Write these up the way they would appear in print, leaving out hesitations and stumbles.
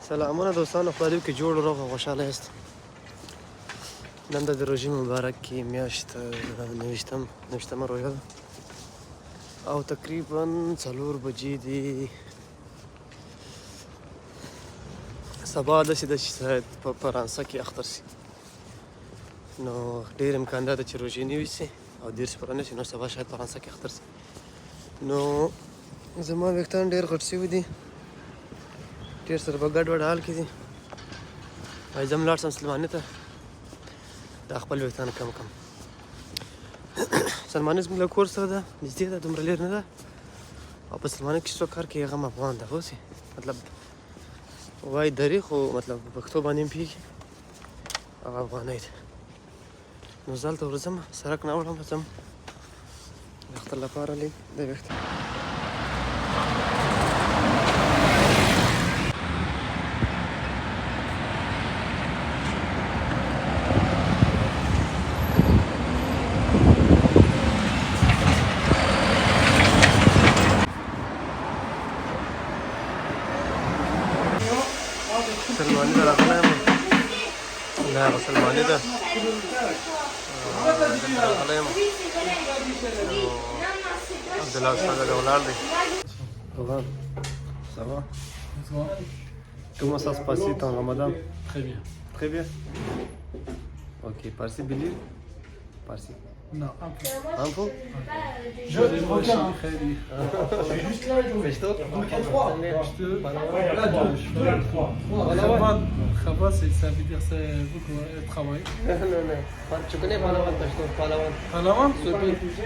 سلامونه دوستانو، خدای دې وکړي جوړ روغ او خوشحاله یاست. نن د روژې مبارک کې میاشت 29مه روژه ده او تقریبا 4 بجې دي. سبا داسې ده چې شاید په فرانسه کې اختر سي، نو ډېر امکان ده چې روژې نه ویسي او دېرش پوره نه شي، نو سبا شاید فرانسه کې اختر سي. نو زما ویښتان ډېر غټ شوي دي، ډېر سره په ګډ وډ حال کې دي. وایي زه هم لاړ شم سلماني ته دا خپل ویښتان کم کم. سلماني زموږ له کور سره ده، نږدې ده، دومره لرې نه ده. او په سلماني کې څوک کار کوي هغه هم افغان ده، پوه شوې. مطلب وایي دري خو مطلب په پښتو باندې هم پوهېږي، هغه افغانی ده. نو زه هلته ورځم، سړک نه وړم، ځم د اختر لپاره لږ د ویښتان. سلماني ته راغلی یم، دا هغه سلماني ده، راغلی یم. عبدالله استاد هغه ولاړ دی. Ça va? Comment ça se passait ton ramadan? Très bien. Très bien. Ok, par-ci Billy? Par-ci. Non, un peu. Un peu? Je regarde. Je suis juste là, Festo? donc il y a 3. Là, 2. Je fais 3. Khabar, ça veut dire c'est beaucoup de travail. Non. Tu connais Palawan, Festo? Palawan. Palawan?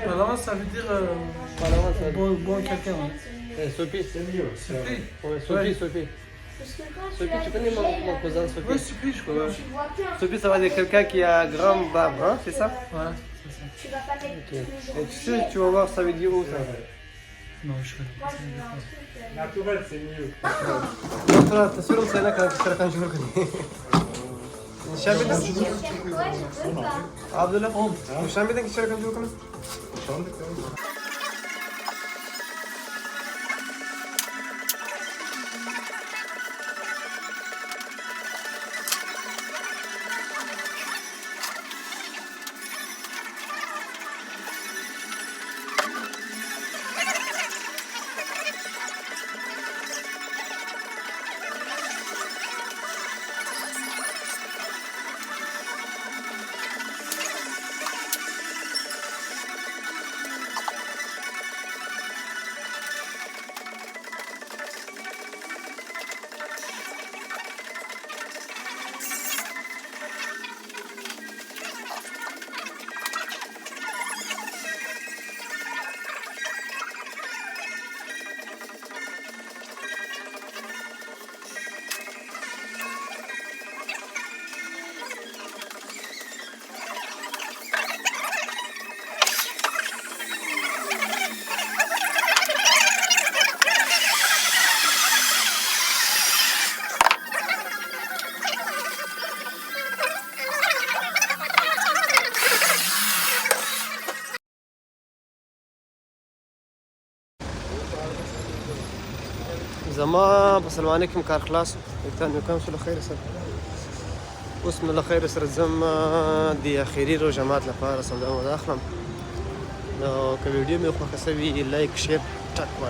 Palawan, ça veut dire Palawan, ça veut bon quelqu'un. Sopi. C'est mieux. Sopi? Ouais, Sopi. Sopi, tu connais mon cousin Sopi? Oui, Sopi, je connais. Sopi, ça va dire quelqu'un qui a grand barbe, hein, c'est ça? Ouais, c'est ça. Tu vas pas mettre Ok. Et tu sais, tu vas voir, ça veut dire où ça? Non, je connais pas. Naturel, c'est mieux. ترى تصويرهم سنة كانت ترى كان شغل كذي. شامل عبد الله مش شامل ده كشركة كان شغل كذي. زما په سلماني کې کار خلاص، ویښتان مې کم شول له خیره سره. اوس نو له خیره سره ځم د اخري روژه مات لپاره سودا مودا اخلم. نو که ویډیو مې خوښه شوي لایک شیر ټک